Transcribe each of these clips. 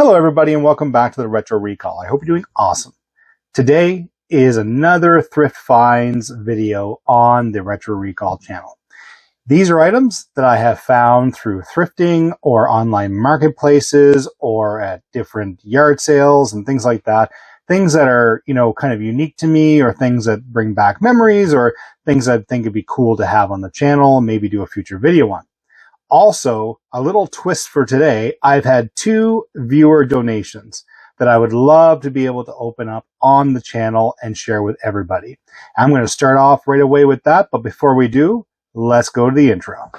Hello everybody and welcome back to the Retro Recall. I hope you're doing awesome. Today is another thrift finds video on the Retro Recall channel. These are items that I have found through thrifting or online marketplaces or at different yard sales and things like that. Things that are, kind of unique to me, or things that bring back memories, or things I think would be cool to have on the channel, maybe do a future video on. Also, a little twist for today, I've had 2 viewer donations that I would love to be able to open up on the channel and share with everybody. I'm going to start off right away with that, but before we do, let's go to the intro.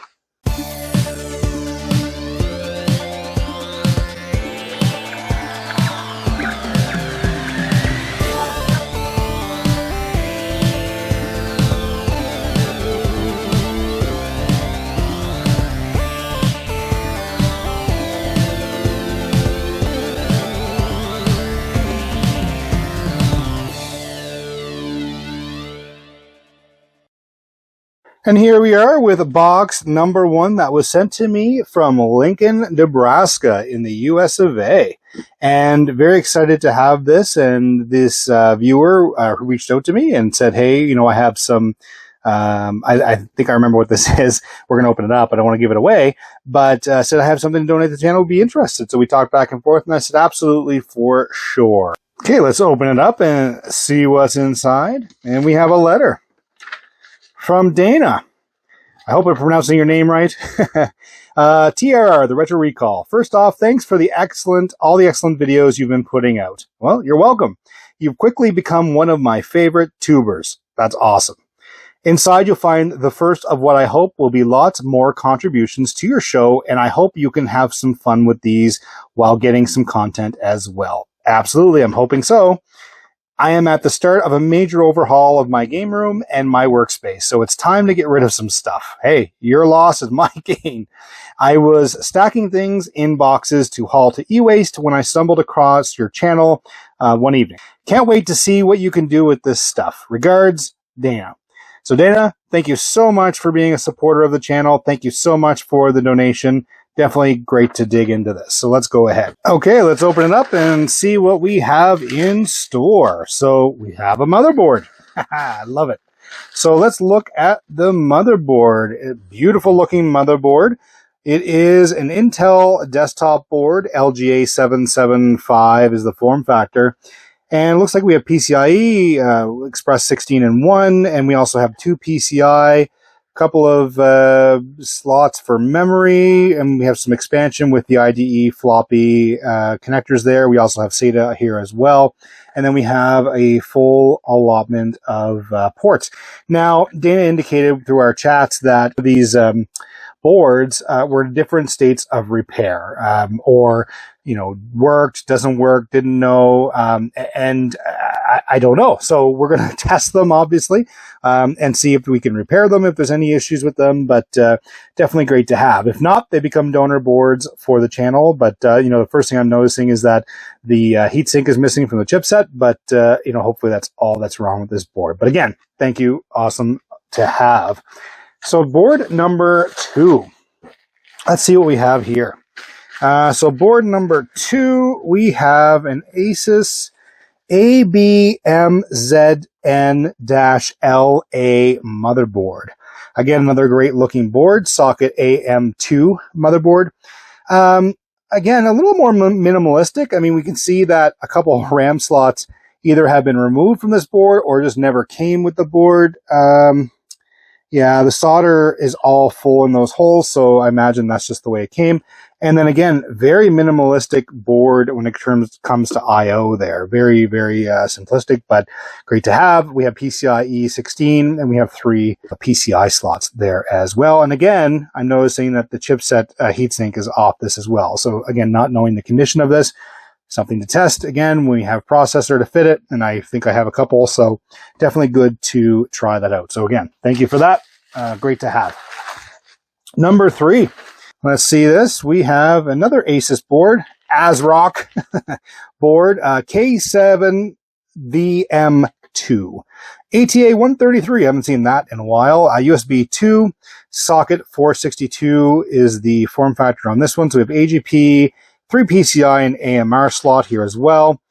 And here we are with box number 1 that was sent to me from Lincoln, Nebraska in the US of A. And very excited to have this. And this viewer reached out to me and said, hey, I have some, I think I remember what this is. We're going to open it up. I don't want to give it away. But said I have something to donate to the channel, would be interested. So we talked back and forth and I said, absolutely, for sure. Okay, let's open it up and see what's inside. And we have a letter from Dana. I hope I'm pronouncing your name right. TRR, the Retro Recall. First off, thanks for all the excellent videos you've been putting out. Well, you're welcome. You've quickly become one of my favorite tubers. That's awesome. Inside, you'll find the first of what I hope will be lots more contributions to your show, and I hope you can have some fun with these while getting some content as well. Absolutely, I'm hoping so. I am at the start of a major overhaul of my game room and my workspace, so it's time to get rid of some stuff. Hey, your loss is my gain. I was stacking things in boxes to haul to e-waste when I stumbled across your channel one evening. Can't wait to see what you can do with this stuff. Regards, Dana. So Dana, thank you so much for being a supporter of the channel. Thank you so much for the donation. Definitely great to dig into this. So let's go ahead. Okay, let's open it up and see what we have in store. So we have a motherboard. I love it. So let's look at the motherboard. A beautiful looking motherboard. It is an Intel desktop board. LGA 775 is the form factor. And it looks like we have PCIe, Express 16 and 1, and we also have 2 PCI. Couple of slots for memory, and we have some expansion with the IDE floppy connectors there. We also have SATA here as well. And then we have a full allotment of ports. Now, Dana indicated through our chats that these boards were in different states of repair, or worked, doesn't work, didn't know, and I don't know. So we're going to test them, obviously, and see if we can repair them, if there's any issues with them, but definitely great to have. If not, they become donor boards for the channel, but the first thing I'm noticing is that the heatsink is missing from the chipset, but hopefully that's all that's wrong with this board. But again, thank you. Awesome to have. So board number 2. Let's see what we have here. So board number 2, we have an Asus ABMZN-LA motherboard. Again, another great looking board, socket AM2 motherboard. Again, a little more minimalistic. I mean, we can see that a couple of RAM slots either have been removed from this board or just never came with the board. Yeah, the solder is all full in those holes, so I imagine that's just the way it came. And then again, very minimalistic board when it comes to I/O there. Very, very simplistic, but great to have. We have PCIe 16, and we have 3 PCI slots there as well. And again, I'm noticing that the chipset heatsink is off this as well. So again, not knowing the condition of this, something to test again when we have processor to fit it, and I think I have a couple, so definitely good to try that out. So again, thank you for that. Great to have. Number 3, let's see this. We have another Asus board, ASRock board, K7VM2. ATA 133, I haven't seen that in a while. USB 2, socket 462 is the form factor on this one. So we have AGP, 3 PCI and AMR slot here as well.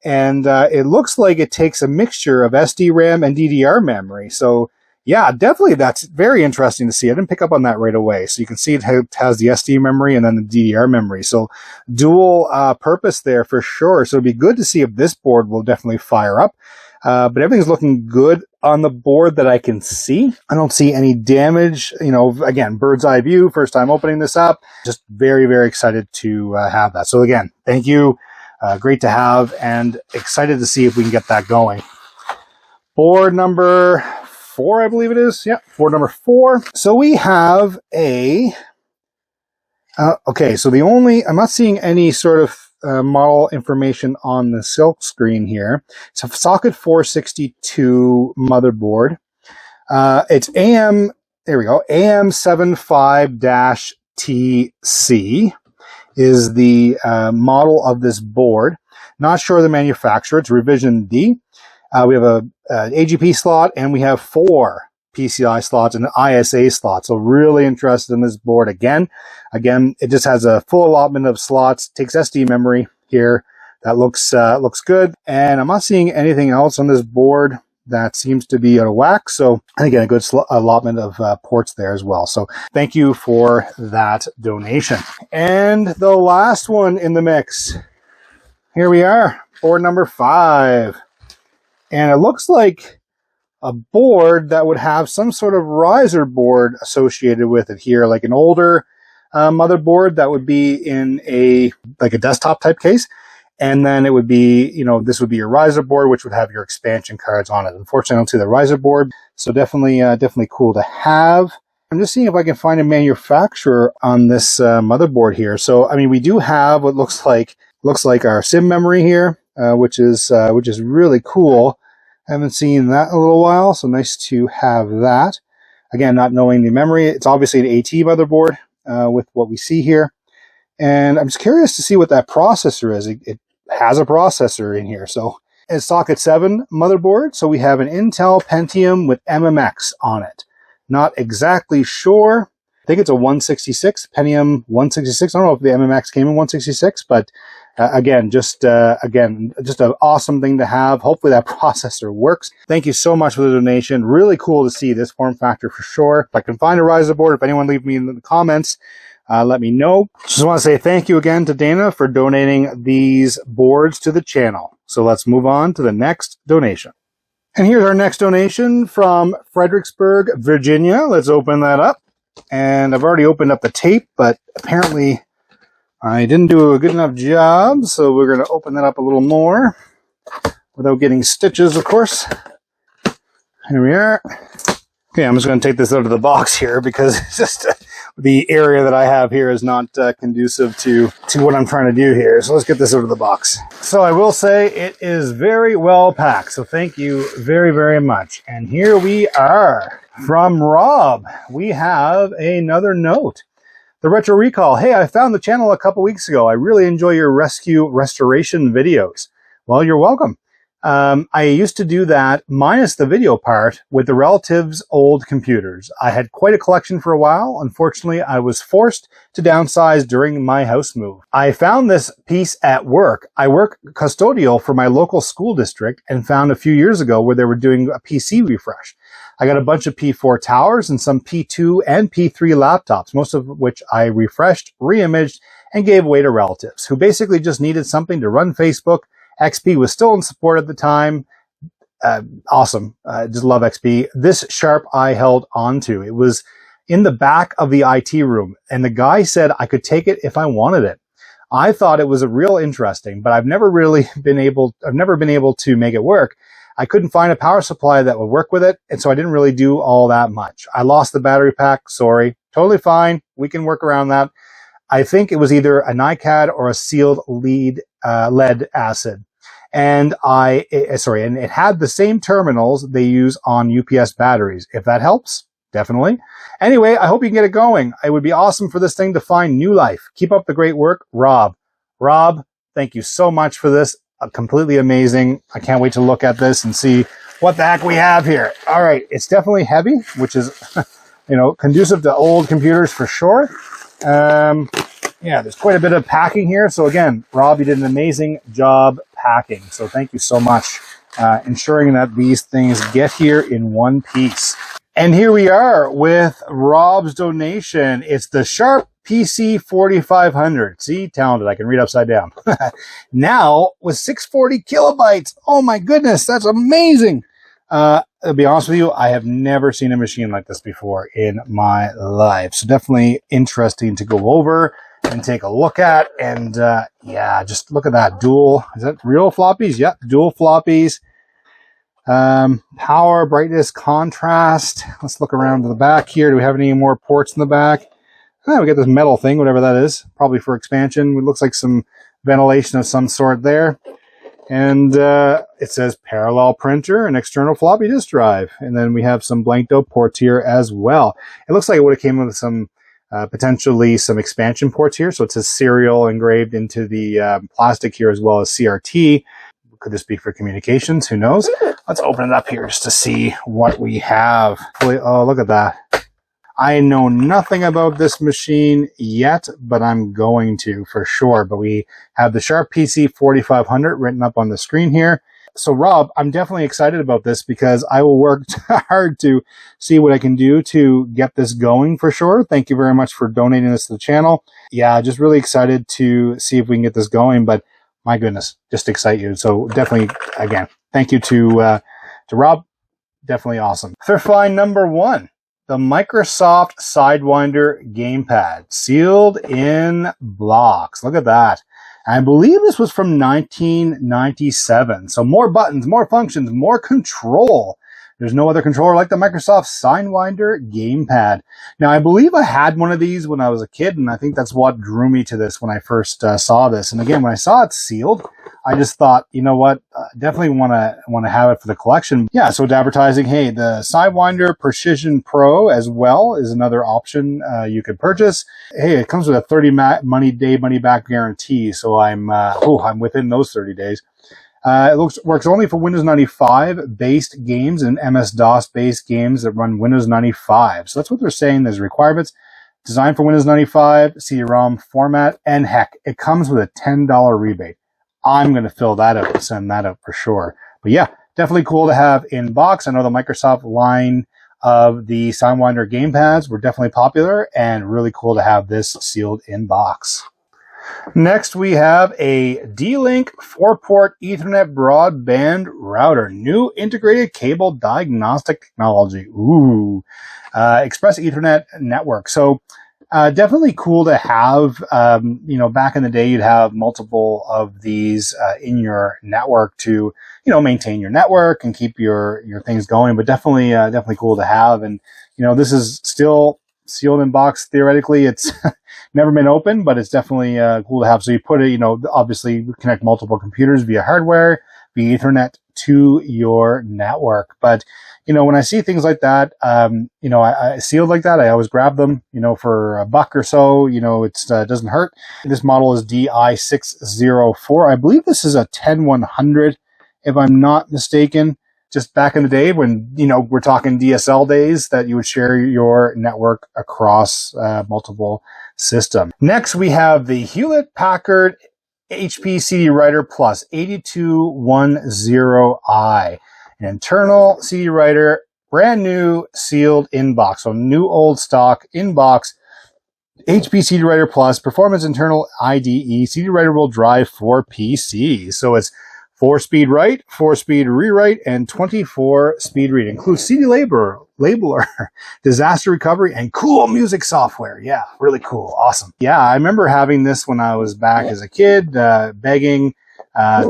And it looks like it takes a mixture of SD-RAM and DDR memory. So yeah, definitely that's very interesting to see. I didn't pick up on that right away. So you can see it has the SD memory and then the DDR memory. So dual purpose there for sure. So it'd be good to see if this board will definitely fire up. But everything's looking good on the board that I can see. I don't see any damage. You know, again, bird's eye view, first time opening this up. Just very, very excited to have that. So again, thank you. Great to have and excited to see if we can get that going. Board number 4, I believe it is. Yeah, board number 4. So we have a... okay, so I'm not seeing any sort of model information on the silk screen here. It's a socket 462 motherboard. It's there we go, AM75-TC is the model of this board. Not sure of the manufacturer. It's revision D. We have a AGP slot, and we have 4 PCI slots and an ISA slot. So really interested in this board again. Again, it just has a full allotment of slots, takes SD memory here. That looks good. And I'm not seeing anything else on this board that seems to be out of whack. So, and again, a good allotment of ports there as well. So thank you for that donation. And the last one in the mix. Here we are, board number 5. And it looks like a board that would have some sort of riser board associated with it here, like an older motherboard that would be in a desktop type case. And then it would be, you know, this would be your riser board, which would have your expansion cards on it. Unfortunately, I don't see the riser board. So definitely cool to have. I'm just seeing if I can find a manufacturer on this motherboard here. So, I mean, we do have what looks like our SIM memory here, which is really cool. I haven't seen that in a little while, so nice to have that. Again, not knowing the memory, it's obviously an AT motherboard with what we see here. And I'm just curious to see what that processor is. It has a processor in here. So it's socket 7 motherboard. So we have an Intel Pentium with MMX on it. Not exactly sure. I think it's a 166, Pentium 166. I don't know if the MMX came in 166, but again, just an awesome thing to have. Hopefully that processor works. Thank you so much for the donation. Really cool to see this form factor for sure. If I can find a riser board, if anyone leave me in the comments, let me know. Just want to say thank you again to Dana for donating these boards to the channel. So let's move on to the next donation. And here's our next donation from Fredericksburg, Virginia. Let's open that up. And I've already opened up the tape, but apparently I didn't do a good enough job, so we're going to open that up a little more without getting stitches, of course. Here we are. Okay, I'm just going to take this out of the box here because it's just the area that I have here is not conducive to what I'm trying to do here. So let's get this out of the box. So I will say it is very well packed. So thank you very, very much. And here we are from Rob. We have another note. The Retro Recall. Hey, I found the channel a couple weeks ago. I really enjoy your rescue restoration videos. Well, you're welcome. I used to do that minus the video part with the relatives' old computers. I had quite a collection for a while. Unfortunately, I was forced to downsize during my house move. I found this piece at work. I work custodial for my local school district and found a few years ago where they were doing a PC refresh. I got a bunch of P4 towers and some P2 and P3 laptops, most of which I refreshed, re-imaged, and gave away to relatives who basically just needed something to run Facebook. XP was still in support at the time. Awesome. Just love XP. This Sharp I held on to. It was in the back of the IT room, and the guy said I could take it if I wanted it. I thought it was a real interesting, but I've never been able to make it work. I couldn't find a power supply that would work with it, and so I didn't really do all that much. I lost the battery pack. Sorry. Totally fine. We can work around that. I think it was either a NiCad or a sealed lead lead acid. And it had the same terminals they use on UPS batteries. If that helps, definitely. Anyway, I hope you can get it going. It would be awesome for this thing to find new life. Keep up the great work, Rob. Rob, thank you so much for this. Completely amazing. I can't wait to look at this and see what the heck we have here. All right, it's definitely heavy, which is, conducive to old computers for sure. Yeah, there's quite a bit of packing here. So again, Rob, you did an amazing job packing. So thank you so much, ensuring that these things get here in one piece. And here we are with Rob's donation. It's the Sharp PC 4500. See, talented. I can read upside down. Now with 640 kilobytes. Oh my goodness, that's amazing. To be honest with you, I have never seen a machine like this before in my life. So definitely interesting to go over and take a look at. And yeah, just look at that dual. Is that real floppies? Yep, dual floppies. Power, brightness, contrast. Let's look around to the back here. Do we have any more ports in the back? Oh, we got this metal thing, whatever that is, probably for expansion. It looks like some ventilation of some sort there. And it says parallel printer and external floppy disk drive. And then we have some blanked out ports here as well. It looks like it would have came with some potentially some expansion ports here. So it says serial engraved into the plastic here as well as CRT. Could this be for communications? Who knows? Let's open it up here just to see what we have. Oh, look at that. I know nothing about this machine yet, but I'm going to for sure. But we have the Sharp PC 4500 written up on the screen here. So Rob, I'm definitely excited about this because I will work hard to see what I can do to get this going for sure. Thank you very much for donating this to the channel. Yeah, just really excited to see if we can get this going, but my goodness, just excite you. So definitely, again, thank you to Rob. Definitely awesome. Thrift find number 1. The Microsoft Sidewinder gamepad, sealed in blocks. Look at that. I believe this was from 1997. So more buttons, more functions, more control. There's no other controller like the Microsoft Sidewinder gamepad. Now, I believe I had one of these when I was a kid, and I think that's what drew me to this when I first saw this. And again, when I saw it sealed, I just thought, you know what, definitely want to have it for the collection. Yeah, so to advertising, hey, the Sidewinder Precision Pro as well is another option you could purchase. Hey, it comes with a 30 money back guarantee, so I'm within those 30 days. It works only for Windows 95 based games and MS-DOS based games that run Windows 95. So that's what they're saying. There's requirements. Designed for Windows 95, CD-ROM format, and heck, it comes with a $10 rebate. I'm going to fill that out and send that out for sure. But yeah, definitely cool to have in box. I know the Microsoft line of the Sidewinder gamepads were definitely popular and really cool to have this sealed in box. Next, we have a D-Link 4-port Ethernet broadband router. New integrated cable diagnostic technology. Ooh. Express Ethernet network. So definitely cool to have. You know, back in the day, you'd have multiple of these in your network to, you know, maintain your network and keep your things going. But definitely cool to have. And, you know, this is still sealed in box. Theoretically, it's never been open, but it's definitely cool to have. So you put it, you know, obviously connect multiple computers via hardware, via Ethernet to your network. But, you know, when I see things like that, you know, I sealed like that, I always grab them, you know, for $1 or so. You know, it doesn't hurt. This model is DI604. I believe this is a 10100, if I'm not mistaken. Just back in the day when, you know, we're talking DSL days, that you would share your network across multiple systems. Next, we have the Hewlett-Packard HP CD Writer Plus 8210i. An internal CD writer, brand new, sealed in box. So new old stock in box. HP CD Writer Plus, performance internal IDE. CD writer will drive for PC. So it's 4-speed write, 4-speed rewrite, and 24-speed read. Includes CD labeler, disaster recovery, and cool music software. Yeah, really cool. Awesome. Yeah, I remember having this when I was back as a kid, begging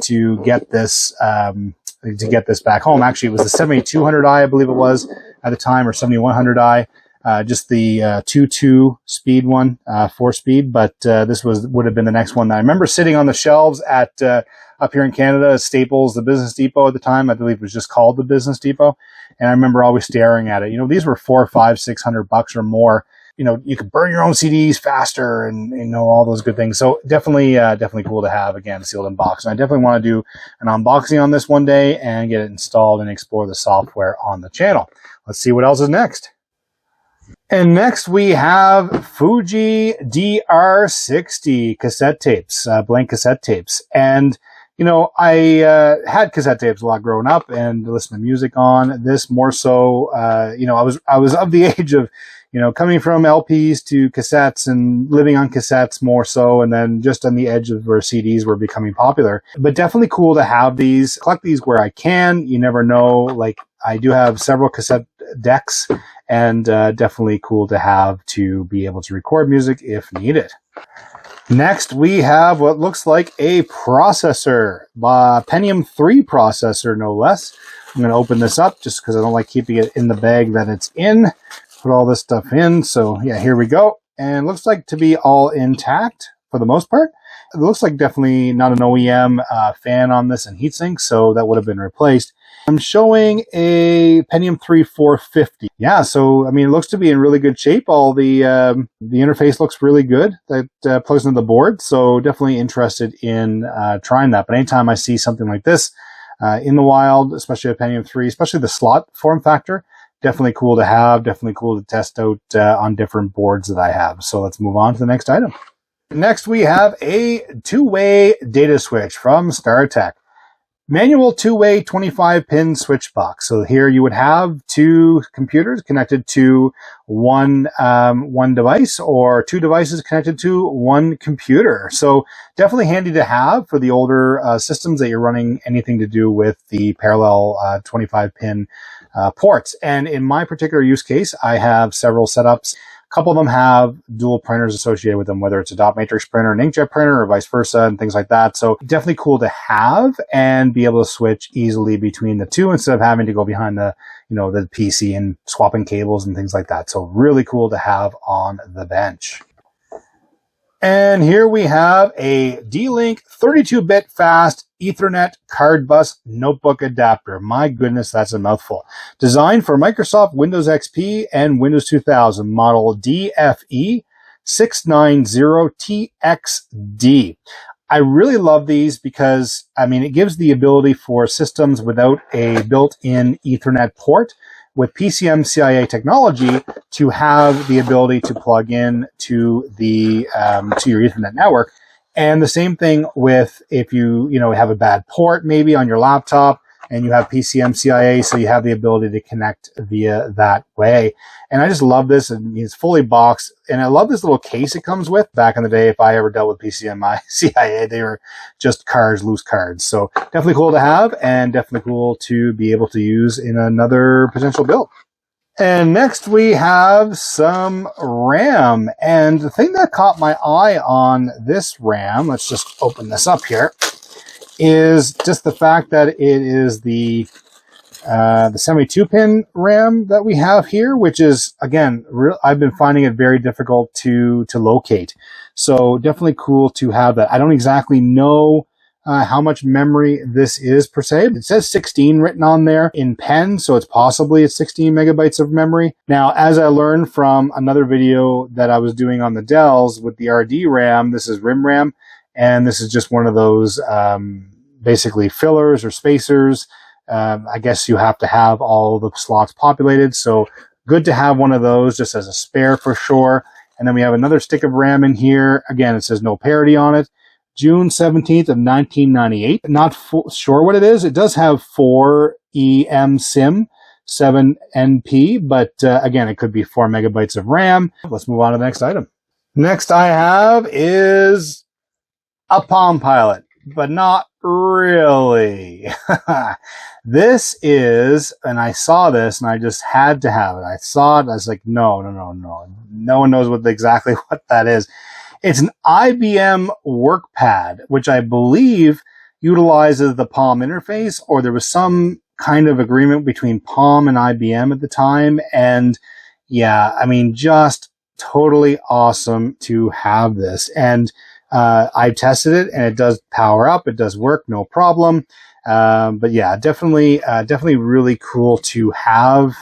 to get this back home. Actually, it was the 7200i, I believe it was at the time, or 7100i. Just the 2.2 speed one, 4-speed, but this would have been the next one that I remember sitting on the shelves at up here in Canada, Staples, the Business Depot at the time. I believe it was just called the Business Depot, and I remember always staring at it. You know, these were $400, $500, $600 or more. You know, you could burn your own CDs faster, and you know, all those good things. So definitely cool to have, again, sealed in box. And I definitely want to do an unboxing on this one day and get it installed and explore the software on the channel. Let's see what else is next. And next we have Fuji DR60 cassette tapes, blank cassette tapes. And, you know, I had cassette tapes a lot growing up and listened to music on this more so. You know, I was of the age of, you know, coming from LPs to cassettes and living on cassettes more so, and then just on the edge of where CDs were becoming popular. But definitely cool to have these, collect these where I can. You never know. Like, I do have several cassette decks, and definitely cool to have to be able to record music if needed. Next, we have what looks like a processor, Pentium 3 processor, no less. I'm going to open this up just because I don't like keeping it in the bag that it's in. Put all this stuff in. So yeah, here we go. And it looks like to be all intact for the most part. It looks like definitely not an OEM fan on this and heatsink, so that would have been replaced. I'm showing a Pentium 3 450. Yeah, so I mean, it looks to be in really good shape. All the interface looks really good. That plugs into the board, so definitely interested in trying that. But anytime I see something like this in the wild, especially a Pentium 3, especially the slot form factor, definitely cool to have. Definitely cool to test out on different boards that I have. So let's move on to the next item. Next, we have a two-way data switch from StarTech. Manual two-way 25-pin switch box. So here you would have two computers connected to one device, or two devices connected to one computer. So definitely handy to have for the older systems that you're running anything to do with the parallel 25-pin ports. And in my particular use case, I have several setups. A couple of them have dual printers associated with them, whether it's a dot matrix printer, an inkjet printer, or vice versa, and things like that. So definitely cool to have and be able to switch easily between the two instead of having to go behind the, you know, the PC and swapping cables and things like that. So really cool to have on the bench. And here we have a D-Link 32-bit fast Ethernet card bus notebook adapter. My goodness, that's a mouthful. Designed for Microsoft Windows XP and Windows 2000, model DFE690TXD. I really love these because, I mean, it gives the ability for systems without a built-in Ethernet port with PCM-CIA technology to have the ability to plug in to the to your Ethernet network. And the same thing with if you have a bad port maybe on your laptop and you have PCM-CIA, so you have the ability to connect via that way. And I just love this. And it's fully boxed. And I love this little case it comes with. Back in the day, if I ever dealt with PCM-CIA, they were just cards, loose cards. So definitely cool to have and definitely cool to be able to use in another potential build. And next we have some RAM. And the thing that caught my eye on this RAM, let's just open this up here, is just the fact that it is the 72-pin RAM that we have here, which is, again, I've been finding it very difficult to locate. So definitely cool to have that. I don't exactly know how much memory this is per se. It says 16 written on there in pen, so it's possibly 16 megabytes of memory. Now, as I learned from another video that I was doing on the Dells with the RD RAM, this is RIM RAM, and this is just one of those basically fillers or spacers. I guess you have to have all the slots populated, so good to have one of those just as a spare for sure. And then we have another stick of RAM in here. Again, it says no parity on it. June 17th of 1998. Not sure what it is. It does have 4 eMSIM 7NP, but again, it could be 4 megabytes of RAM. Let's move on to the next item. Next I have is a Palm Pilot, but not really. This is, and I saw this and I just had to have it. I saw it. I was like, no. No one knows exactly what that is. It's an IBM WorkPad, which I believe utilizes the Palm interface, or there was some kind of agreement between Palm and IBM at the time. And yeah, I mean, just totally awesome to have this. And I've tested it and it does power up. It does work, no problem. But yeah, definitely really cool to have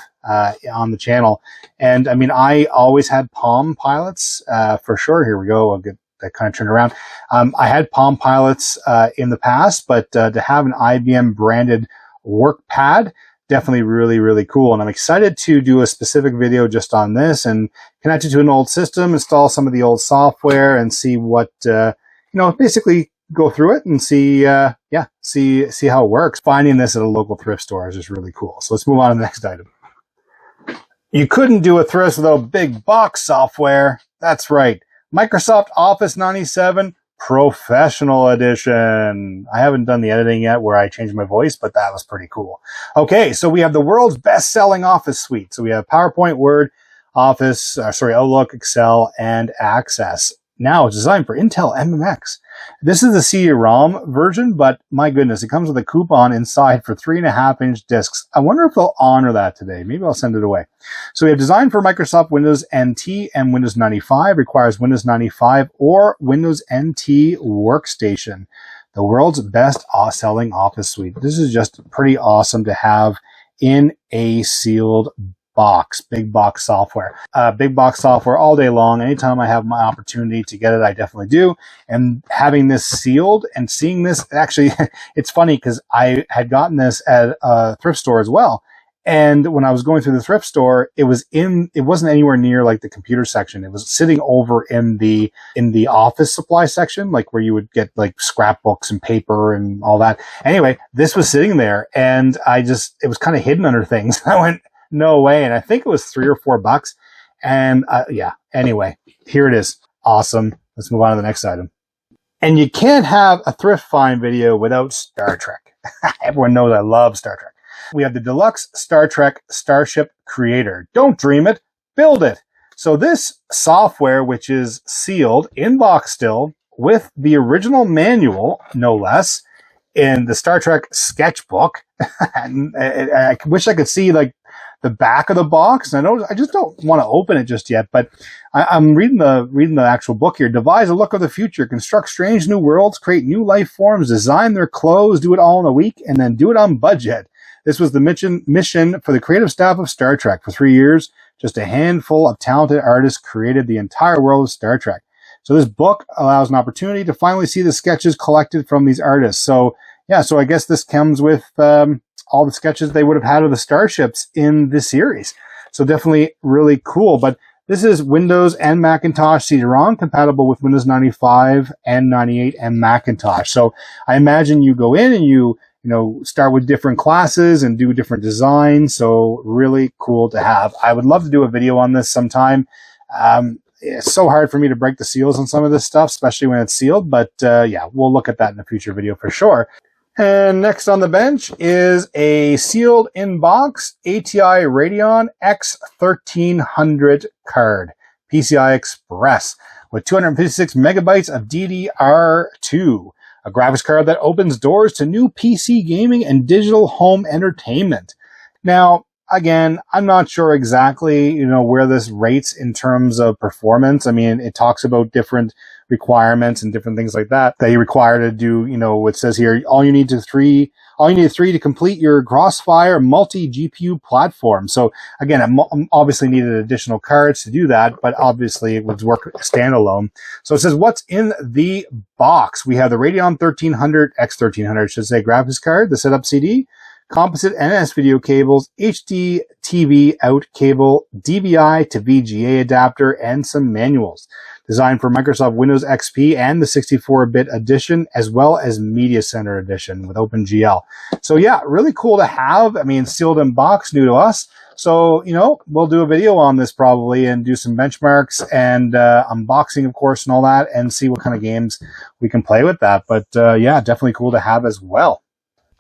on the channel. And I mean, I always had Palm Pilots for sure. Here we go. I'll get that kind of turned around. I had Palm Pilots in the past, but to have an IBM branded WorkPad, definitely really, really cool. And I'm excited to do a specific video just on this and connect it to an old system, install some of the old software, and see what, basically go through it and see how it works. Finding this at a local thrift store is just really cool. So let's move on to the next item. You couldn't do a thrift without big box software. That's right. Microsoft Office 97 Professional Edition. I haven't done the editing yet where I changed my voice, but that was pretty cool. Okay, so we have the world's best-selling Office suite. So we have PowerPoint, Word, Outlook, Excel, and Access. Now it's designed for Intel MMX. This is the CD-ROM version, but my goodness, it comes with a coupon inside for 3.5-inch discs. I wonder if they'll honor that today. Maybe I'll send it away. So we have designed for Microsoft Windows NT and Windows 95. Requires Windows 95 or Windows NT Workstation. The world's best-selling Office suite. This is just pretty awesome to have in a sealed box, big box software. Big box software all day long. Anytime I have my opportunity to get it, I definitely do. And having this sealed and seeing this, actually, it's funny because I had gotten this at a thrift store as well. And when I was going through the thrift store, it wasn't anywhere near like the computer section. It was sitting over in the office supply section, like where you would get like scrapbooks and paper and all that. Anyway, this was sitting there and it was kind of hidden under things. I went, no way. And I think it was $3 or $4. And anyway, here it is. Awesome. Let's move on to the next item. And you can't have a thrift find video without Star Trek. Everyone knows I love Star Trek. We have the deluxe Star Trek Starship Creator. Don't dream it, build it. So this software, which is sealed in box still with the original manual, no less, in the Star Trek sketchbook. And I wish I could see like the back of the box. And I just don't want to open it just yet, but I'm reading the actual book here. Devise a look of the future, construct strange new worlds, create new life forms, design their clothes, do it all in a week, and then do it on budget. This was the mission for the creative staff of Star Trek. For 3 years, just a handful of talented artists created the entire world of Star Trek. So this book allows an opportunity to finally see the sketches collected from these artists. So I guess this comes with all the sketches they would have had of the starships in this series. So definitely really cool. But this is Windows and Macintosh CD-ROM, compatible with Windows 95 and 98 and Macintosh. So I imagine you go in and you start with different classes and do different designs. So really cool to have. I would love to do a video on this sometime. It's so hard for me to break the seals on some of this stuff, especially when it's sealed. But we'll look at that in a future video for sure. And next on the bench is a sealed in-box ATI Radeon X1300 card, PCI Express, with 256 megabytes of DDR2, a graphics card that opens doors to new PC gaming and digital home entertainment. Now, again, I'm not sure exactly, where this rates in terms of performance. I mean, it talks about different requirements and different things like that you require to do, it says here, all you need three to complete your Crossfire multi-GPU platform. So again, I obviously needed additional cards to do that, but obviously it would work standalone. So it says, what's in the box? We have the Radeon 1300, X1300, should say, graphics card, the setup CD, composite NS video cables, HD TV out cable, DVI to VGA adapter, and some manuals. Designed for Microsoft Windows XP and the 64-bit edition, as well as Media Center edition with OpenGL. So yeah, really cool to have. I mean, sealed in box, new to us. So, we'll do a video on this probably and do some benchmarks and unboxing, of course, and all that, and see what kind of games we can play with that. But definitely cool to have as well.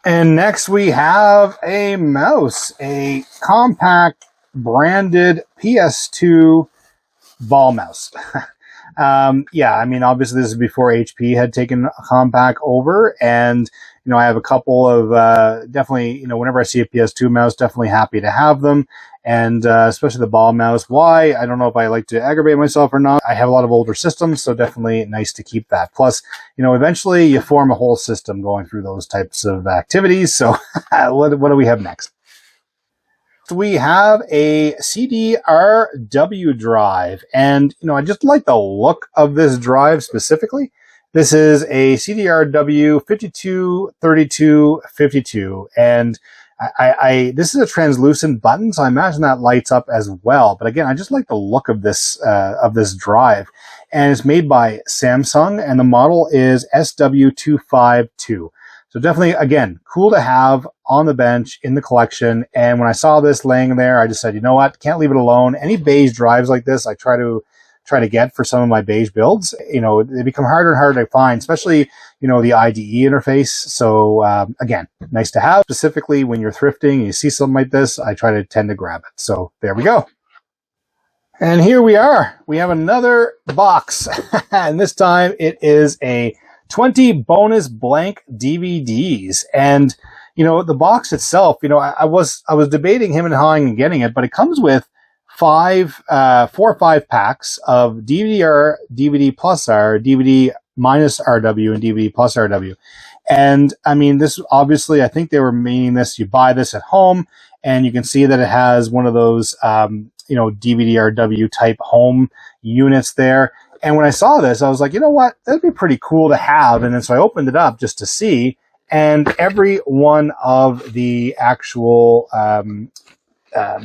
And next we have a mouse, a compact branded PS2 ball mouse. I mean, obviously this is before HP had taken a compact over, and, I have a couple of, definitely, whenever I see a PS2 mouse, definitely happy to have them. And, especially the ball mouse. Why? I don't know if I like to aggravate myself or not. I have a lot of older systems, so definitely nice to keep that. Plus, eventually you form a whole system going through those types of activities. So what do we have next? We have a CDRW drive, and I just like the look of this drive specifically. This is a CDRW 523252, and This is a translucent button, so I imagine that lights up as well. But again, I just like the look of this drive. And it's made by Samsung, and the model is SW252. So definitely, again, cool to have on the bench in the collection. And when I saw this laying there, I just said, you know what, can't leave it alone. Any beige drives like this, I try to get for some of my beige builds. You know, they become harder and harder to find, especially, you know, the IDE interface. So again, nice to have. Specifically when you're thrifting and you see something like this, I try to tend to grab it. So there we go. And here we are. We have another box. And this time it is a 20 bonus blank DVDs. And, you know, the box itself, you know, I was debating him and hawing and getting it, but it comes with 4 or 5 packs of DVD-R, DVD plus R, DVD minus RW, and DVD plus RW. And I mean, this obviously, I think they were meaning this, you buy this at home and you can see that it has one of those, you know, DVD-RW type home units there. And when I saw this, I was like, you know what, that'd be pretty cool to have. And then so I opened it up just to see, and every one of the actual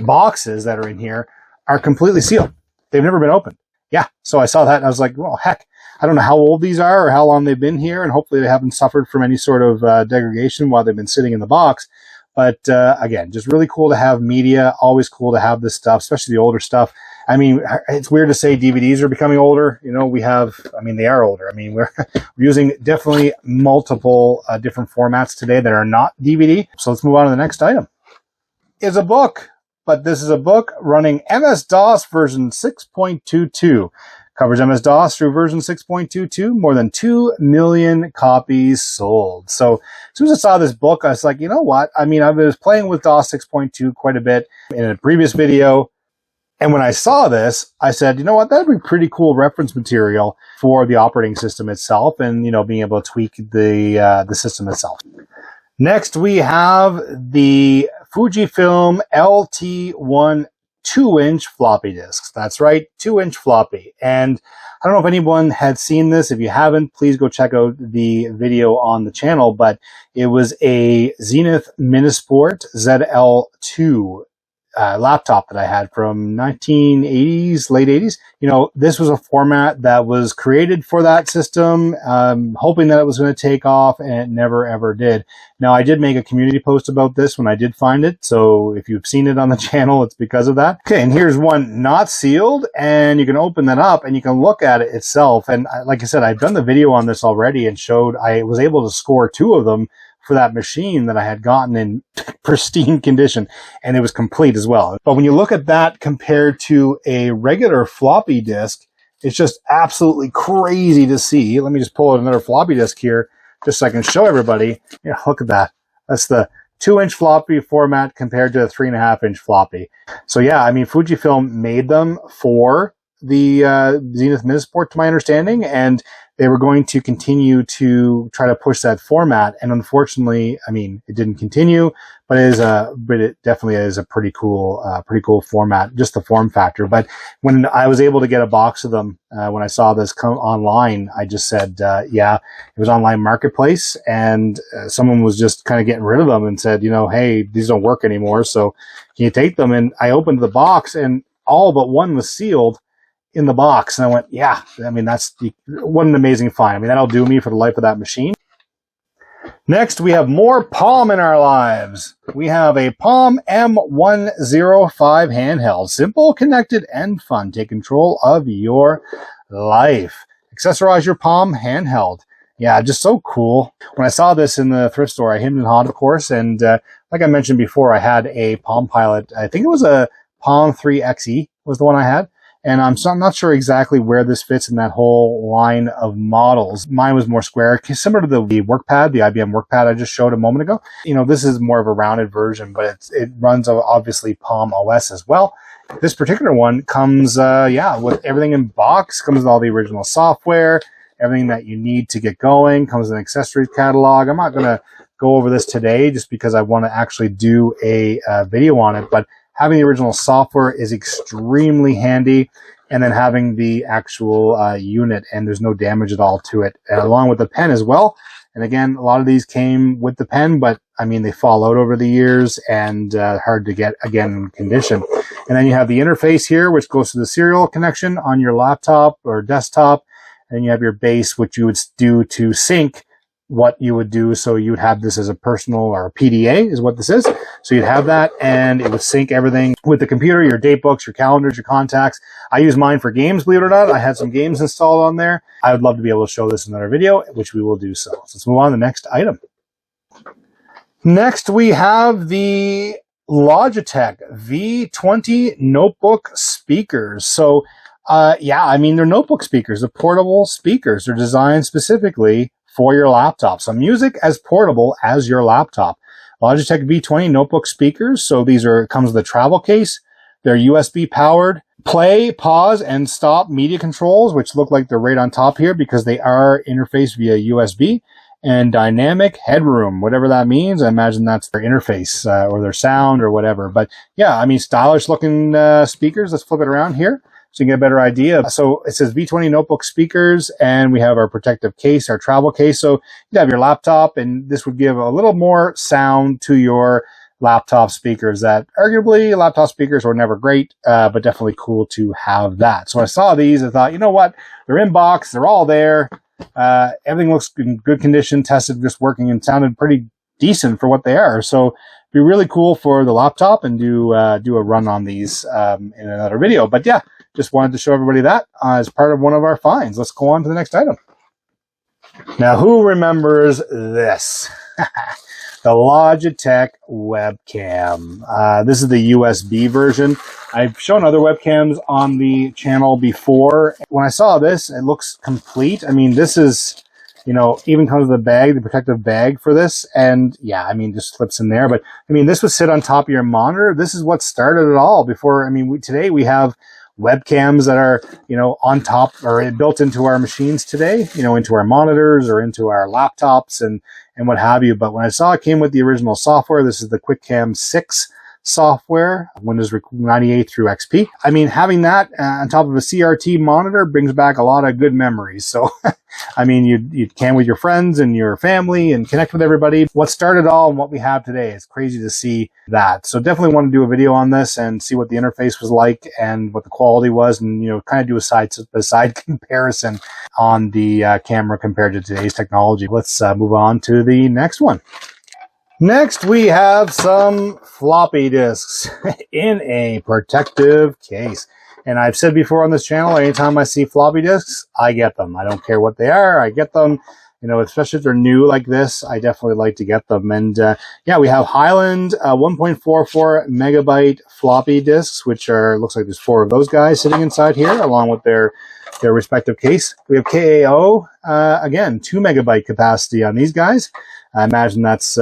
boxes that are in here are completely sealed. They've never been opened. Yeah, so I saw that and I was like, well, heck, I don't know how old these are or how long they've been here, and hopefully they haven't suffered from any sort of degradation while they've been sitting in the box. But again, just really cool to have media, always cool to have this stuff, especially the older stuff. I mean, it's weird to say DVDs are becoming older. You know, we have, I mean, they are older. I mean, we're using definitely multiple different formats today that are not DVD. So let's move on to the next item. It's a book. But this is a book running MS-DOS version 6.22. Covers MS-DOS through version 6.22. More than 2 million copies sold. So as soon as I saw this book, I was like, you know what? I mean, I was playing with DOS 6.2 quite a bit in a previous video. And when I saw this, I said, you know what? That'd be pretty cool reference material for the operating system itself and, you know, being able to tweak the system itself. Next, we have the Fujifilm LT1 2-inch floppy disks. That's right, 2-inch floppy. And I don't know if anyone had seen this. If you haven't, please go check out the video on the channel. But it was a Zenith Minisport ZL2 laptop that I had from 1980s, late 80s. You know, this was a format that was created for that system, hoping that it was going to take off, and it never ever did. Now, I did make a community post about this when I did find it, so if you've seen it on the channel, it's because of that. Okay, and here's one not sealed, and you can open that up and you can look at it itself. And like I said, I've done the video on this already and showed I was able to score 2 of them for that machine that I had gotten in pristine condition, and it was complete as well. But when you look at that compared to a regular floppy disk, it's just absolutely crazy to see. Let me just pull out another floppy disk here just so I can show everybody. Yeah, look at that. That's the 2-inch floppy format compared to a 3.5-inch floppy. So yeah, I mean, Fujifilm made them for the Zenith Minisport, to my understanding, and they were going to continue to try to push that format. And unfortunately, I mean, it didn't continue, but it definitely is a pretty cool format, just the form factor. But when I was able to get a box of them, when I saw this come online, I just said, yeah, it was online marketplace, and someone was just kind of getting rid of them and said, you know, hey, these don't work anymore, so can you take them? And I opened the box and all but one was sealed in the box, and I went, yeah, I mean, what an amazing find. I mean, that'll do me for the life of that machine. Next, we have more Palm in our lives. We have a Palm M105 handheld. Simple, connected, and fun. Take control of your life. Accessorize your Palm handheld. Yeah, just so cool. When I saw this in the thrift store, I hemmed and hawed, of course, and like I mentioned before, I had a Palm Pilot. I think it was a Palm 3 XE was the one I had. And I'm not sure exactly where this fits in that whole line of models. Mine was more square, similar to the WorkPad, the IBM WorkPad I just showed a moment ago. You know, this is more of a rounded version, but it runs obviously Palm OS as well. This particular one comes, with everything in box, comes with all the original software, everything that you need to get going, comes with an accessories catalog. I'm not going to go over this today just because I want to actually do a video on it, but having the original software is extremely handy, and then having the actual unit, and there's no damage at all to it, and along with the pen as well. And again, a lot of these came with the pen, but I mean, they fall out over the years and hard to get, again, in condition. And then you have the interface here, which goes to the serial connection on your laptop or desktop. And you have your base, which you would do to sync what you would do. So you would have this as a personal or a PDA is what this is. So you'd have that and it would sync everything with the computer, your date books, your calendars, your contacts. I use mine for games, believe it or not. I had some games installed on there. I would love to be able to show this in another video, which we will do so. So let's move on to the next item. Next, we have the Logitech V20 notebook speakers. So yeah, I mean, they're notebook speakers, they're portable speakers. They're designed specifically for your laptop. So music as portable as your laptop. Logitech V20 notebook speakers. So these comes with a travel case. They're USB powered. Play, pause, and stop media controls, which look like they're right on top here because they are interfaced via USB. And dynamic headroom, whatever that means. I imagine that's their interface or their sound or whatever. But yeah, I mean, stylish looking speakers. Let's flip it around here so you can get a better idea. So it says V20 notebook speakers, and we have our protective case, our travel case. So you have your laptop, and this would give a little more sound to your laptop speakers that arguably laptop speakers were never great, but definitely cool to have that. So when I saw these, I thought, you know what? They're in box. They're all there. Everything looks in good condition, tested, just working, and sounded pretty decent for what they are. So it'd be really cool for the laptop and do a run on these in another video. But yeah, just wanted to show everybody that as part of one of our finds. Let's go on to the next item. Now, who remembers this? The Logitech webcam. This is the USB version. I've shown other webcams on the channel before. When I saw this, it looks complete. I mean, this is, you know, even comes with a bag, the protective bag for this. And yeah, I mean, just slips in there. But I mean, this would sit on top of your monitor. This is what started it all before. I mean, today we have webcams that are, you know, on top or built into our machines today, you know, into our monitors or into our laptops and what have you. But when I saw it came with the original software, this is the QuickCam 6 software, Windows 98 through XP. I mean, having that on top of a CRT monitor brings back a lot of good memories. So, I mean, you can with your friends and your family and connect with everybody. What started all and what we have today, it's crazy to see that. So definitely want to do a video on this and see what the interface was like and what the quality was, and, you know, kind of do a side comparison on the camera compared to today's technology. Let's move on to the next one. Next, we have some floppy disks in a protective case. And I've said before on this channel, anytime I see floppy disks, I get them. I don't care what they are, I get them. You know, especially if they're new like this, I definitely like to get them. And yeah, we have Highland 1.44 megabyte floppy disks, which are, looks like there's 4 of those guys sitting inside here, along with their respective case. We have KAO, again, 2 megabyte capacity on these guys. I imagine that's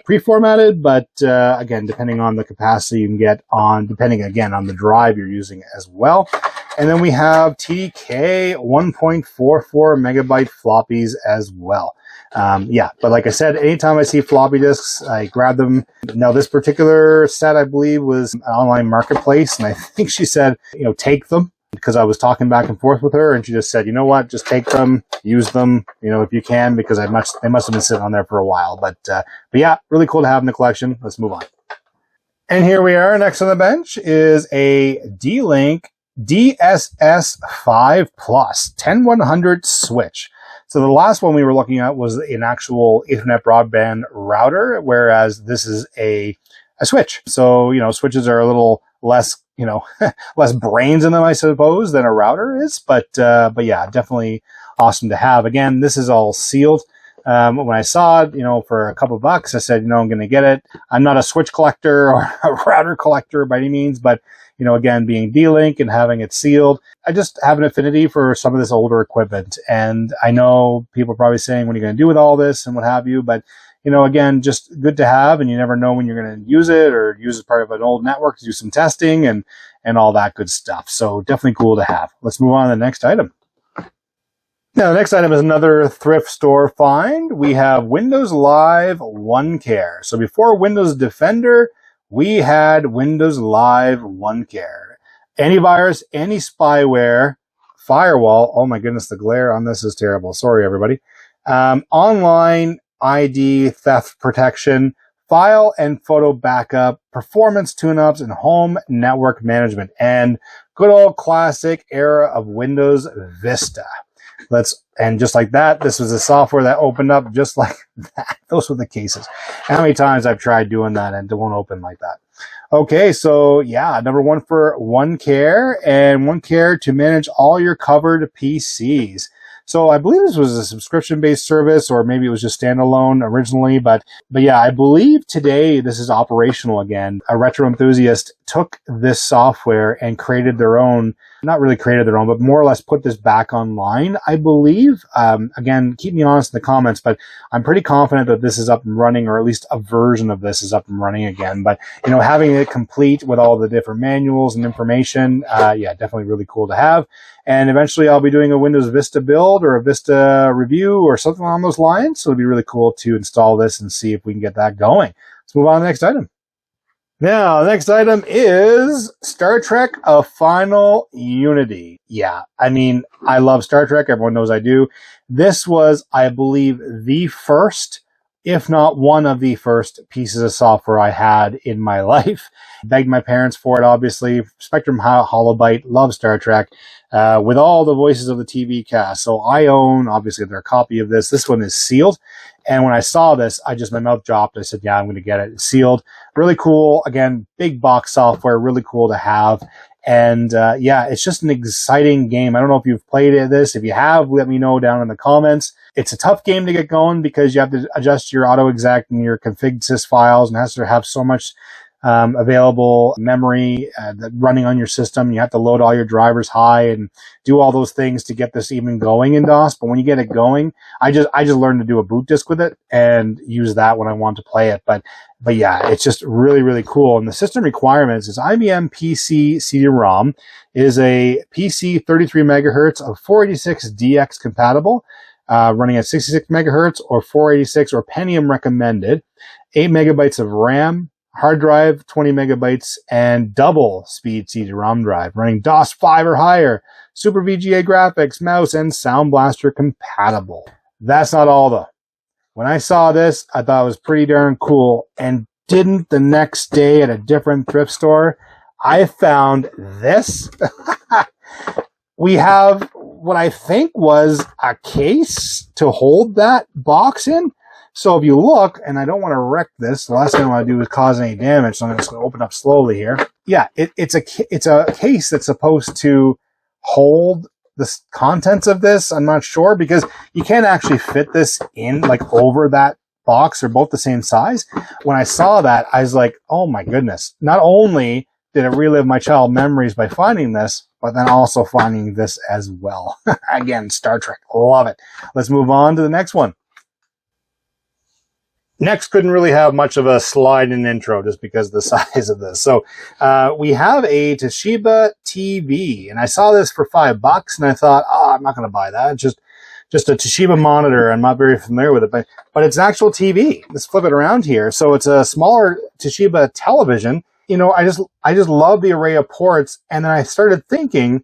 pre-formatted, but again, depending on the capacity you can get on, depending again on the drive you're using as well. And then we have TDK 1.44 megabyte floppies as well. Yeah, but like I said, anytime I see floppy disks, I grab them. Now, this particular set, I believe, was an online marketplace, and I think she said, you know, take them, because I was talking back and forth with her, and she just said, you know what, just take them, use them, you know, if you can, because they must have been sitting on there for a while. But yeah, really cool to have in the collection. Let's move on. And here we are. Next on the bench is a D-Link DSS5 Plus 10100 switch. So the last one we were looking at was an actual Ethernet broadband router, whereas this is a switch. So, you know, switches are a little less, you know, less brains in them, I suppose, than a router is. But yeah, definitely awesome to have. Again, this is all sealed. When I saw it, you know, for a couple bucks, I said, you know, I'm going to get it. I'm not a switch collector or a router collector by any means, but, you know, again, being D-Link and having it sealed, I just have an affinity for some of this older equipment. And I know people are probably saying, what are you going to do with all this and what have you? But, you know, again, just good to have, and you never know when you're going to use it or use it as part of an old network to do some testing and all that good stuff. So definitely cool to have. Let's move on to the next item. Now, the next item is another thrift store find. We have Windows Live OneCare. So before Windows Defender, we had Windows Live OneCare. Antivirus, anti-spyware, firewall. Oh my goodness, the glare on this is terrible. Sorry, everybody. Online ID theft protection, file and photo backup, performance tune-ups, and home network management, and good old classic era of Windows Vista. And just like that, this was the software that opened up just like that. Those were the cases. How many times I've tried doing that and it won't open like that. Okay, so yeah, number one for OneCare, and OneCare to manage all your covered PCs. So I believe this was a subscription-based service, or maybe it was just standalone originally, but yeah, I believe today this is operational again. A retro enthusiast took this software and created their own, not really created their own, but more or less put this back online, I believe. Again, keep me honest in the comments, but I'm pretty confident that this is up and running, or at least a version of this is up and running again. But, you know, having it complete with all the different manuals and information, yeah, definitely really cool to have. And eventually I'll be doing a Windows Vista build or a Vista review or something along those lines. So it'll be really cool to install this and see if we can get that going. Let's move on to the next item. Now, the next item is Star Trek: A Final Unity. Yeah, I mean, I love Star Trek. Everyone knows I do. This was, I believe, the first, if not one of the first pieces of software I had in my life. Begged my parents for it, obviously. Spectrum Holobyte, love Star Trek, with all the voices of the TV cast. So I own, obviously, their copy of this. This one is sealed. And when I saw this, my mouth dropped. I said, yeah, I'm going to get it. It's sealed. Really cool. Again, big box software, really cool to have. And yeah, it's just an exciting game. I don't know if you've played this. If you have, let me know down in the comments. It's a tough game to get going because you have to adjust your auto exec and your config sys files, and it has to have so much available memory running on your system. You have to load all your drivers high and do all those things to get this even going in DOS. But when you get it going, I just learned to do a boot disk with it and use that when I want to play it. But yeah, it's just really, really cool. And the system requirements is IBM PC CD-ROM. It is a PC 33 megahertz of 486DX compatible, running at 66 megahertz or 486 or Pentium recommended, 8 megabytes of RAM, hard drive, 20 megabytes, and double speed CD-ROM drive, running DOS 5 or higher, Super VGA graphics, mouse, and Sound Blaster compatible. That's not all, though. When I saw this, I thought it was pretty darn cool, and didn't the next day at a different thrift store, I found this. We have what I think was a case to hold that box in. So if you look, and I don't want to wreck this, the last thing I want to do is cause any damage, so I'm just going to open up slowly here. Yeah, it's a case that's supposed to hold the contents of this. I'm not sure, because you can't actually fit this in, like, over that box. They're both the same size. When I saw that, I was like, oh my goodness. Not only did it relive my child memories by finding this, but then also finding this as well. Again, Star Trek. Love it. Let's move on to the next one. Next, couldn't really have much of a slide in intro just because of the size of this. So we have a Toshiba TV, and I saw this for $5, and I thought, oh, I'm not going to buy that. It's just a Toshiba monitor. I'm not very familiar with it, but it's an actual TV. Let's flip it around here. So it's a smaller Toshiba television. You know, I just love the array of ports, and then I started thinking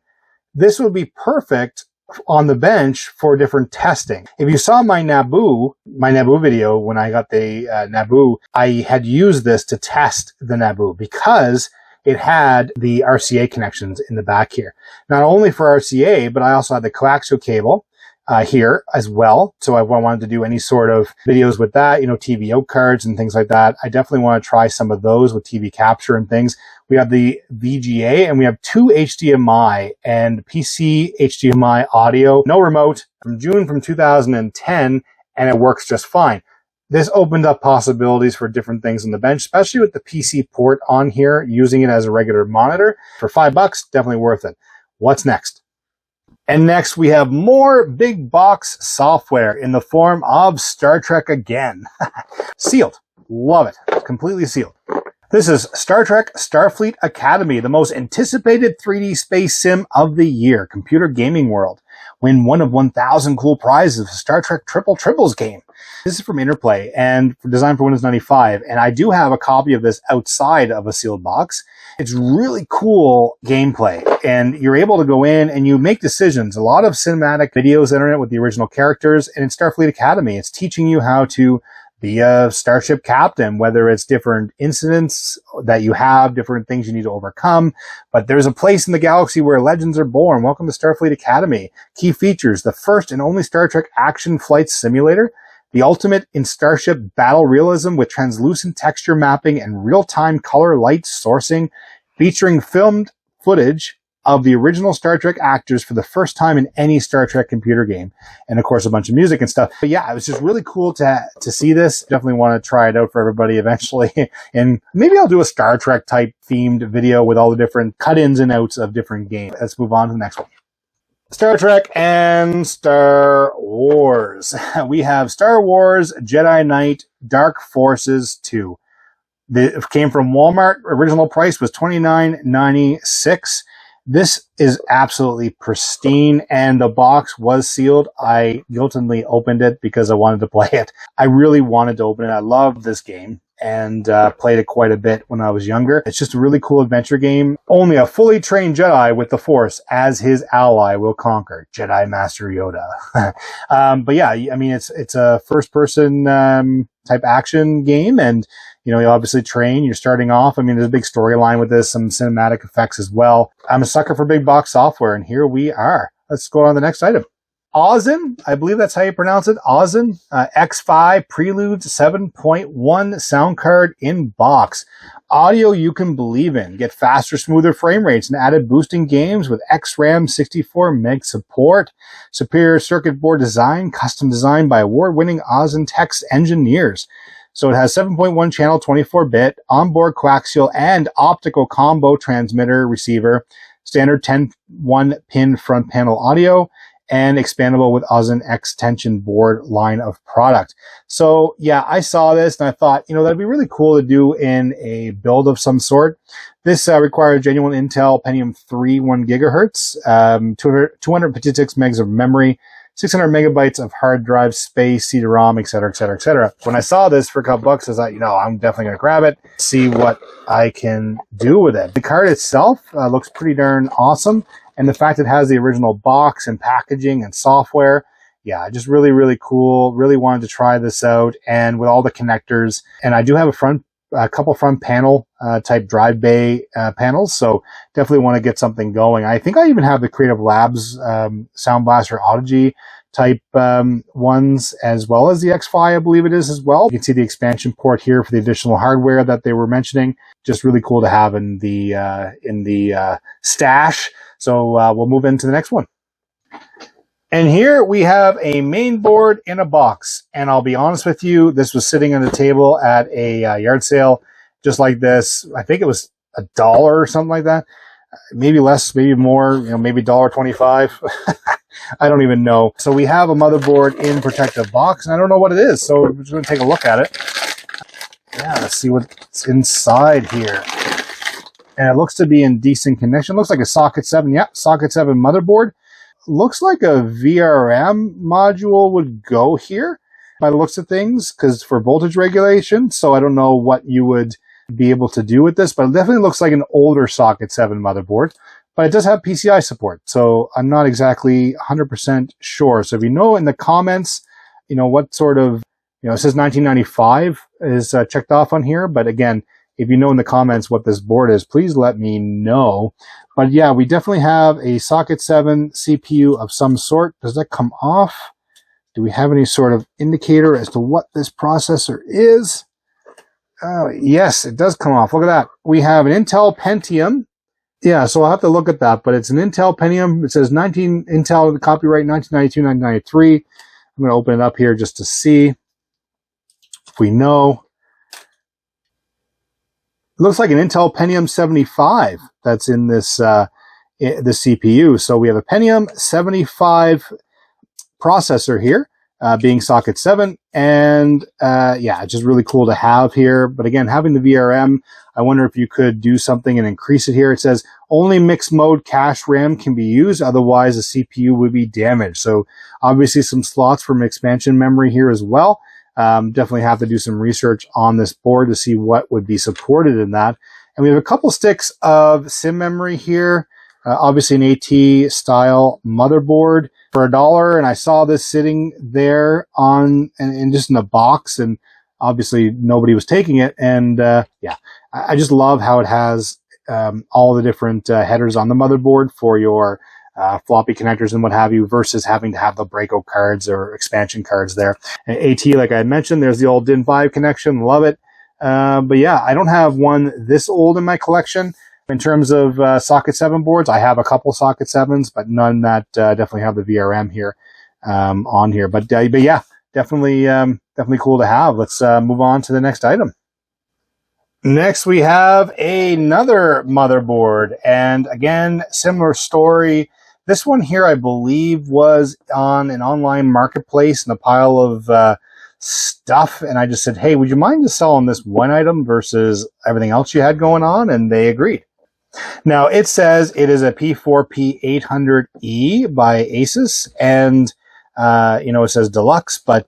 this would be perfect on the bench for different testing. If you saw my Naboo video when I got the Naboo, I had used this to test the Naboo because it had the RCA connections in the back here. Not only for RCA, but I also had the coaxial cable here as well. So I wanted to do any sort of videos with that, you know, TV out cards and things like that. I definitely want to try some of those with TV capture and things. We have the VGA, and we have 2 HDMI and PC HDMI audio, no remote, from June from 2010, and it works just fine. This opened up possibilities for different things on the bench, especially with the PC port on here, using it as a regular monitor. For $5, definitely worth it. What's next? And next, we have more big box software in the form of Star Trek again. Sealed. Love it. Completely sealed. This is Star Trek Starfleet Academy, the most anticipated 3D space sim of the year, computer gaming world. Win one of 1,000 cool prizes of a Star Trek Triple Triples game. This is from Interplay and designed for Windows 95. And I do have a copy of this outside of a sealed box. It's really cool gameplay. And you're able to go in and you make decisions. A lot of cinematic videos on the internet with the original characters. And in Starfleet Academy, it's teaching you how to be a starship captain, whether it's different incidents that you have, different things you need to overcome. But there's a place in the galaxy where legends are born. Welcome to Starfleet Academy. Key features: the first and only Star Trek action flight simulator, the ultimate in starship battle realism with translucent texture mapping and real-time color light sourcing, featuring filmed footage of the original Star Trek actors for the first time in any Star Trek computer game. And of course, a bunch of music and stuff. But yeah, it was just really cool to see this. Definitely want to try it out for everybody eventually. And maybe I'll do a Star Trek type themed video with all the different cut-ins and outs of different games. Let's move on to the next one. Star Trek and Star Wars. We have Star Wars Jedi Knight Dark Forces 2. It came from Walmart. Original price was $29.96. This is absolutely pristine, and the box was sealed. I guiltily opened it because I wanted to play it. I really wanted to open it. I love this game and played it quite a bit when I was younger. It's just a really cool adventure game. Only a fully trained Jedi with the Force as his ally will conquer. Jedi Master Yoda. But yeah, I mean, it's a first-person type action game, and you know, you obviously train. You're starting off. I mean, there's a big storyline with this, some cinematic effects as well. I'm a sucker for big box software, and here we are. Let's go on to the next item. Ozin, I believe that's how you pronounce it. Ozin X5 Prelude 7.1 sound card in box. Audio you can believe in. Get faster, smoother frame rates and added boosting games with XRAM 64 meg support. Superior circuit board design, custom designed by award-winning Ozin Tech's engineers. So it has 7.1 channel 24-bit, onboard coaxial and optical combo transmitter receiver, standard 10-1-pin front panel audio, and expandable with Ozin extension board line of product. So yeah, I saw this and I thought, you know, that'd be really cool to do in a build of some sort. This requires genuine Intel Pentium 3 1 gigahertz, 256 megs of memory, 600 megabytes of hard drive space, CD-ROM, et cetera, et cetera, et cetera. When I saw this for a couple bucks, I thought, you know, I'm definitely going to grab it, see what I can do with it. The card itself looks pretty darn awesome. And the fact it has the original box and packaging and software, yeah, just really, really cool. Really wanted to try this out. And with all the connectors, and I do have a couple front panel type drive bay panels, so definitely want to get something going. I think I even have the Creative Labs Sound Blaster Audigy type ones, as well as the X5, I believe it is as well. You can see the expansion port here for the additional hardware that they were mentioning. Just really cool to have in the stash. So we'll move into the next one. And here we have a main board in a box. And I'll be honest with you, this was sitting on the table at a yard sale, just like this. I think it was $1 or something like that. Maybe less, maybe more, you know, maybe $1.25. I don't even know. So we have a motherboard in protective box, and I don't know what it is. So we're just going to take a look at it. Yeah, let's see what's inside here. And it looks to be in decent condition. Looks like a socket 7. Yeah, socket 7 motherboard. Looks like a VRM module would go here by the looks of things, because for voltage regulation. So I don't know what you would be able to do with this, but it definitely looks like an older socket 7 motherboard. But it does have PCI support, so I'm not exactly 100% sure. So if you know in the comments, you know, what sort of, you know, it says 1995 is checked off on here. But again, if you know in the comments what this board is, please let me know. But yeah, we definitely have a socket 7 CPU of some sort. Does that come off? Do we have any sort of indicator as to what this processor is? Yes, it does come off. Look at that. We have an Intel Pentium. Yeah, so I'll have to look at that, but it's an Intel Pentium. It says Intel copyright 1992-1993. I'm going to open it up here just to see if we know. It looks like an Intel Pentium 75 that's in this the CPU. So we have a Pentium 75 processor here. being socket 7. And yeah, it's just really cool to have here. But again, having the VRM, I wonder if you could do something and increase it here. It says only mixed mode cache RAM can be used, otherwise the CPU would be damaged. So obviously some slots for expansion memory here as well. Definitely have to do some research on this board to see what would be supported in that. And we have a couple sticks of SIM memory here. Obviously an AT style motherboard for $1, and I saw this sitting there on and just in a box, and obviously nobody was taking it. And yeah, I just love how it has all the different headers on the motherboard for your floppy connectors and what have you, versus having to have the breakout cards or expansion cards there. And AT, like I mentioned, there's the old DIN 5 connection, love it. But yeah, I don't have one this old in my collection. In terms of socket 7 boards, I have a couple socket 7s, but none that definitely have the VRM here on here. But yeah, definitely cool to have. Let's move on to the next item. Next, we have another motherboard, and again, similar story. This one here, I believe, was on an online marketplace in a pile of stuff, and I just said, hey, would you mind just selling this one item versus everything else you had going on? And they agreed. Now, it says it is a P4P800E by Asus, and you know, it says deluxe, but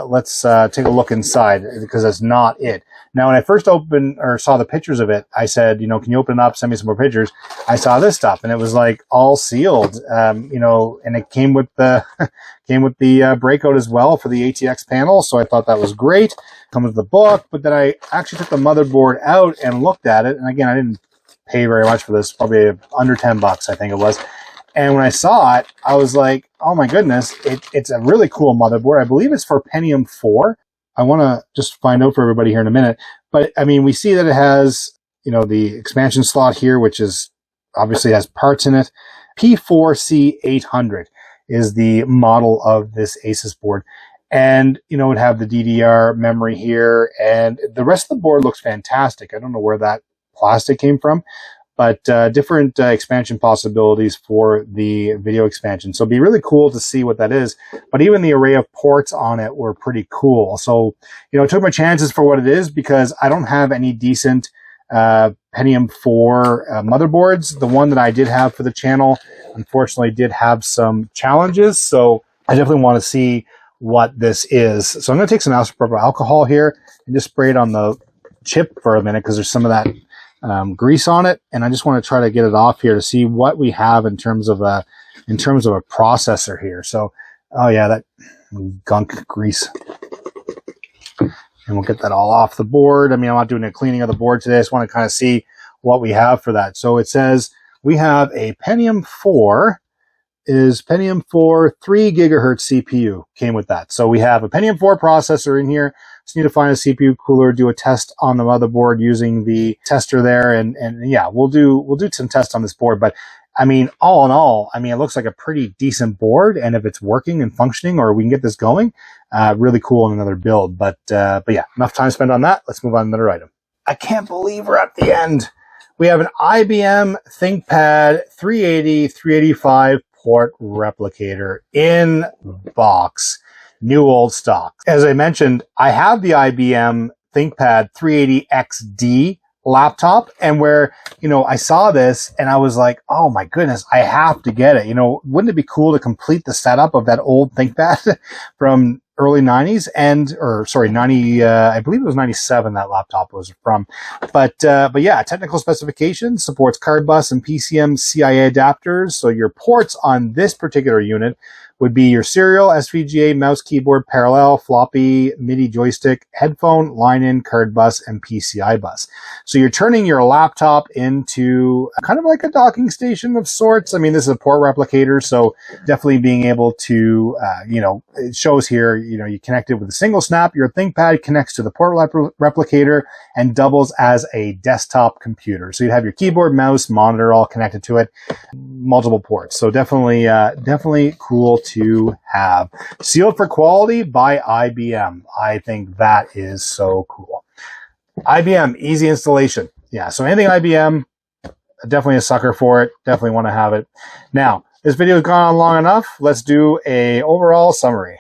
let's take a look inside, because that's not it. Now, when I first opened or saw the pictures of it, I said, you know, can you open it up, send me some more pictures? I saw this stuff, and it was like all sealed, you know, and it came with the breakout as well for the ATX panel. So I thought that was great. Comes with the book, but then I actually took the motherboard out and looked at it, and again, I didn't pay very much for this, probably under 10 bucks, I think it was. And when I saw it, I was like, oh my goodness, it's a really cool motherboard. I believe it's for Pentium 4. I want to just find out for everybody here in a minute. But I mean, we see that it has, you know, the expansion slot here, which is obviously has parts in it. P4C800 is the model of this Asus board. And, you know, it would have the DDR memory here, and the rest of the board looks fantastic. I don't know where that plastic came from, but different expansion possibilities for the video expansion. So it'd be really cool to see what that is. But even the array of ports on it were pretty cool. So, you know, I took my chances for what it is, because I don't have any decent Pentium 4 motherboards. The one that I did have for the channel, unfortunately, did have some challenges. So I definitely want to see what this is. So I'm going to take some isopropyl alcohol here and just spray it on the chip for a minute, because there's some of that grease on it, and I just want to try to get it off here to see what we have in terms of a processor here. So, oh yeah, that gunk grease, and we'll get that all off the board. I mean, I'm not doing a cleaning of the board today. I just want to kind of see what we have for that. So it says we have a Pentium 4. Is Pentium 4 3 gigahertz CPU came with that. So we have a Pentium 4 processor in here. Just need to find a CPU cooler, do a test on the motherboard using the tester there, and yeah, we'll do some tests on this board. But I mean, all in all, I mean, it looks like a pretty decent board, and if it's working and functioning, or we can get this going, really cool in another build. But yeah, enough time spent on that. Let's move on to another item. I can't believe we're at the end. We have an IBM ThinkPad 380, 385 port replicator in box, new old stock. As I mentioned, I have the IBM ThinkPad 380XD laptop, and where, you know, I saw this and I was like, oh my goodness, I have to get it. You know, wouldn't it be cool to complete the setup of that old ThinkPad from early 90s or sorry, 90, I believe it was 97 that laptop was from. But yeah, technical specifications, supports card bus and PCM CIA adapters. So your ports on this particular unit would be your serial, SVGA, mouse, keyboard, parallel, floppy, MIDI joystick, headphone, line-in, card bus, and PCI bus. So you're turning your laptop into kind of like a docking station of sorts. I mean, this is a port replicator, so definitely being able to, you know, it shows here, you know, you connect it with a single snap. Your ThinkPad connects to the port replicator and doubles as a desktop computer. So you have your keyboard, mouse, monitor all connected to it, multiple ports. So definitely, definitely cool to have. Sealed for quality by IBM. I think that is so cool. IBM, easy installation. Yeah, so anything IBM, definitely a sucker for it. Definitely want to have it. Now, this video has gone on long enough. Let's do a overall summary.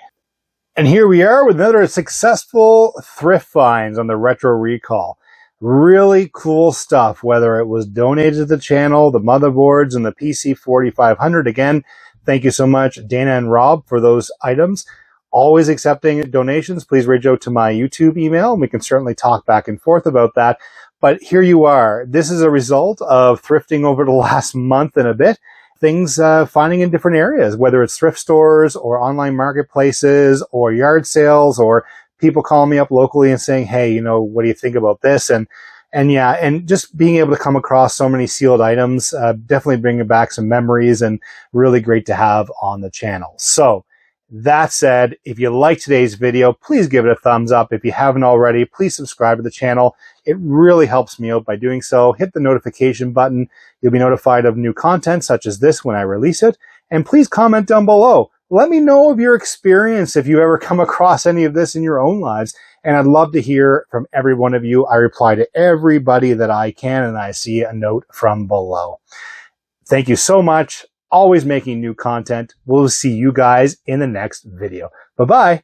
And here we are with another successful thrift finds on the Retro Recall. Really cool stuff, whether it was donated to the channel, the motherboards, and the PC 4500. Again, thank you so much, Dana and Rob, for those items. Always accepting donations. Please reach out to my YouTube email, and we can certainly talk back and forth about that. But here you are. This is a result of thrifting over the last month and a bit. Things finding in different areas, whether it's thrift stores or online marketplaces or yard sales, or people calling me up locally and saying, hey, you know, what do you think about this? And just being able to come across so many sealed items, definitely bringing back some memories, and really great to have on the channel. So that said, if you like today's video, please give it a thumbs up. If you haven't already, please subscribe to the channel. It really helps me out by doing so. Hit the notification button. You'll be notified of new content such as this when I release it. And please comment down below. Let me know of your experience if you ever come across any of this in your own lives. And I'd love to hear from every one of you. I reply to everybody that I can, and I see a note from below. Thank you so much. Always making new content. We'll see you guys in the next video. Bye-bye.